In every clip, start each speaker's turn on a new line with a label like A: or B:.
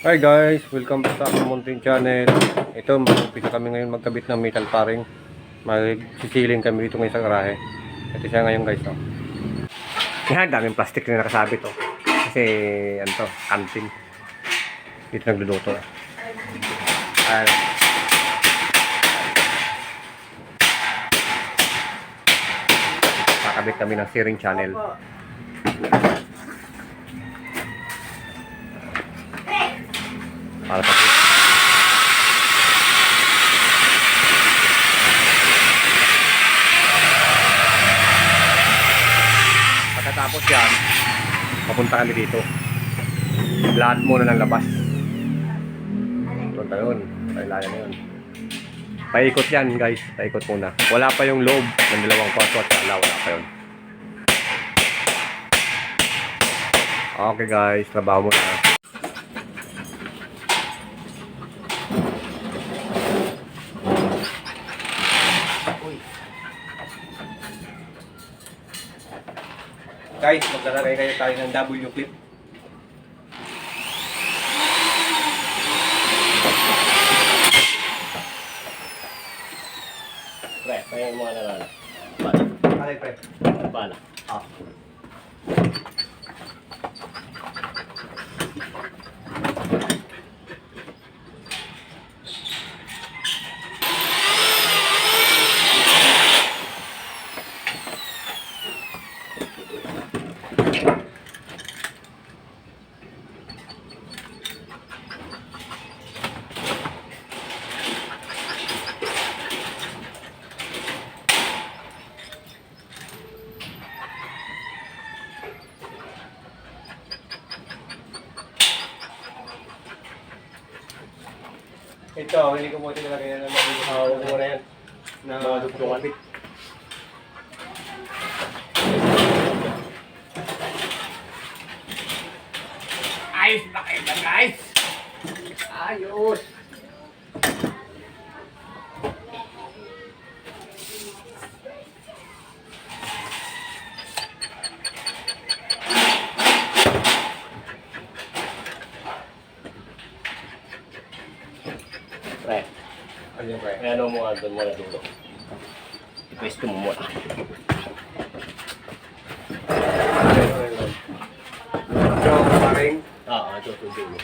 A: Hi guys, welcome back sa aking Mountain Channel. Ito, mag-umpisa kami ngayon magkabit ng metal paring. Magsisiling kami dito ngayon sa garahe. Ito siya ngayon guys. Oh. Yan, daming plastic na nakasabit. Oh. Kasi, ano to, canteen. Dito nagluluto. Ayan. Kakabit kami ng steering channel. Para sa pagkatapos yan, papunta kami dito. Lahat muna ng labas. Punta yun. Pailayan na yun. Paikot yan guys. Paikot muna. Wala pa yung loob ng dalawang kwarto at sala. Wala pa yun. Okay guys. Trabaho muna. Guys, maglalagay kayo tayo ng W clip.
B: Pre, kaya mo na lang. Bala.
A: Alay, pre.
B: Bala.
A: Ah. Ito, hindi ko mo tinalagay na naman.
B: Huwag mo na yan.
A: Na
B: Mga dugtungan.
A: Ayos ba kayo ba guys?
B: Ayos! Pre,
A: Ano yung pre?
B: ano mo nga doon muna dulo. Ipwesto mo muna.
A: So, paring.
B: Ito dulo.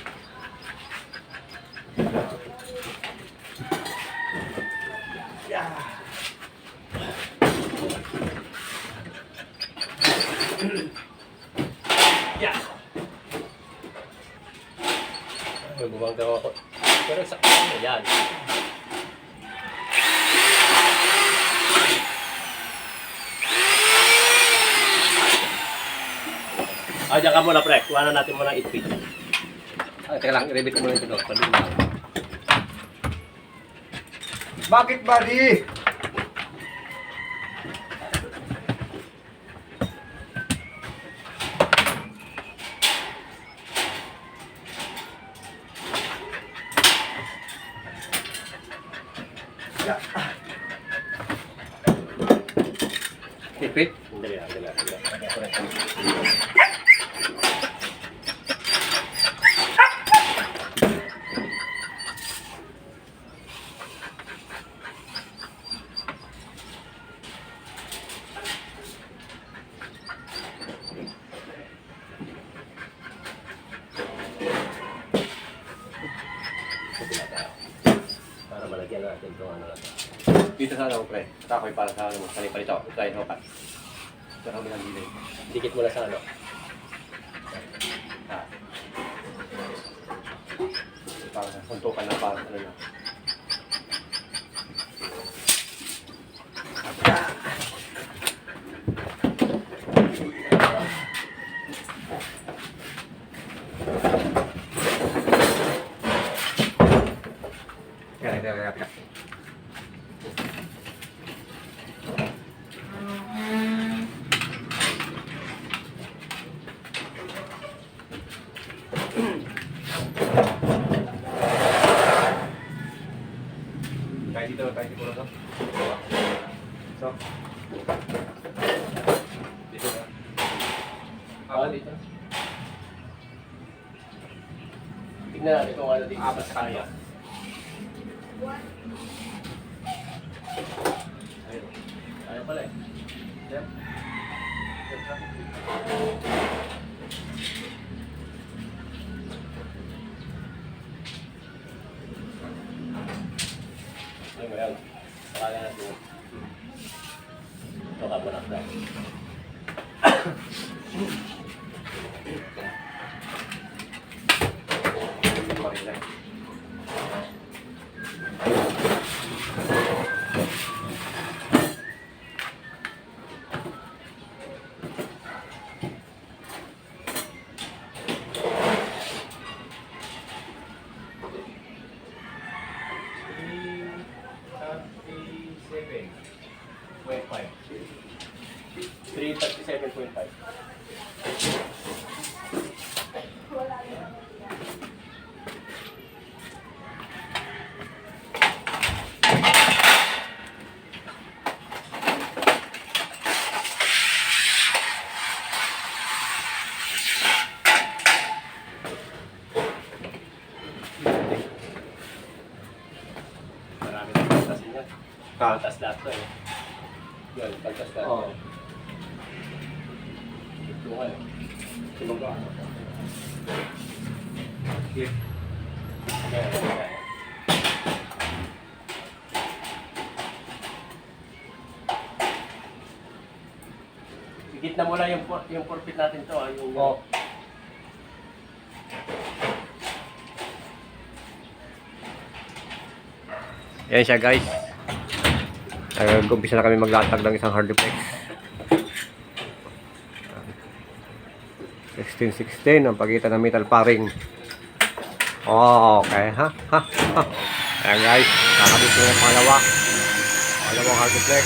A: Yeah.
B: Bumang daw ako. Pero sa ano yan? Diyan ka muna pre. Kuha na natin muna 8 feet.
A: Teka lang, i-rebit ko muna ito doon.
B: Palunang.
A: Bakit buddy? Yeah. Ipit?
B: Dali lang, dali lang. Para malagyan natin itong ano natin.
A: Dito sa ano, pre. Takoy para sa ano, palito. Tayo, hokat. Pero kami ng delay.
B: Dikit mo na sa ano.
A: Ah. Para sa suntukan na para ano na. Kaya. Tayo dito na. So. Dito na. Dito.
B: Tignan natin kung ano dito. Apat sa kanya. Ayun. Ayun pala eh. Yan. Ayun mo yan. Pakala natin. Ito ka mo lang dahil. $337.5. Marami na pagtasin yan. Pagtas lahat to eh. Yan, pagtas lahat.
A: Oo.
B: Ito nga eh. Ito ba? Clip. Ayan. Higit na muna yung pulpit natin to. Yung,
A: Oo. Yan siya guys. Nag-umpisa na kami maglatag ng isang hard duplex. 1616 ang pagitan ng metal paring. Oh, okay, ha? Ayan guys, kakabit ko yung pangalawang hard duplex.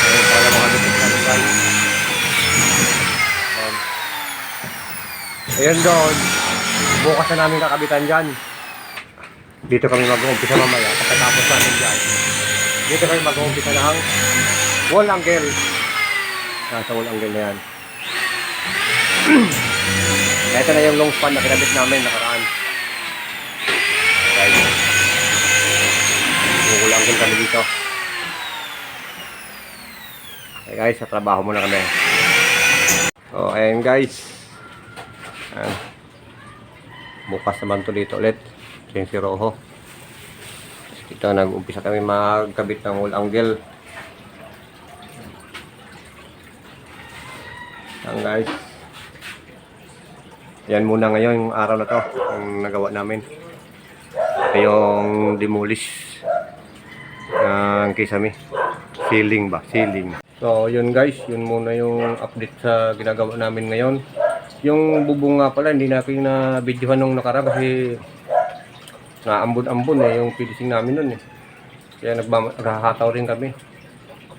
A: Ayan, pangalawang hard duplex natin guys. Ayan doon, bukas na namin kakabitan dyan. Dito kami mag-uumpisa mamaya, pagkatapos namin dyan. Dito kami mag-uumpisa ng wall angle. Nasa wall angle na yan. Ito na yung long span na kinabit namin nakaraan. Guys, wall angle kami dito. Okay guys, sa trabaho muna kami. So, ayan guys. Ayan. Bukas naman to dito ulit. Yung si Rojo. Dito nag-umpisa kami magkabit ng wall angle. Ayan guys. Yan muna ngayon yung araw na to ang nagawa namin. Ito yung demolish ng kisame. Ceiling ba? Ceiling. So yun guys, yun muna yung update sa ginagawa namin ngayon. Yung bubong nga pala, hindi natin na videohan nung nakaraan kasi naambon-ambon yung finishing namin nun eh. Kaya naghahataw rin kami.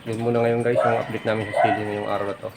A: Yun muna ngayon guys, yung update namin sa ceiling ngayong araw na to.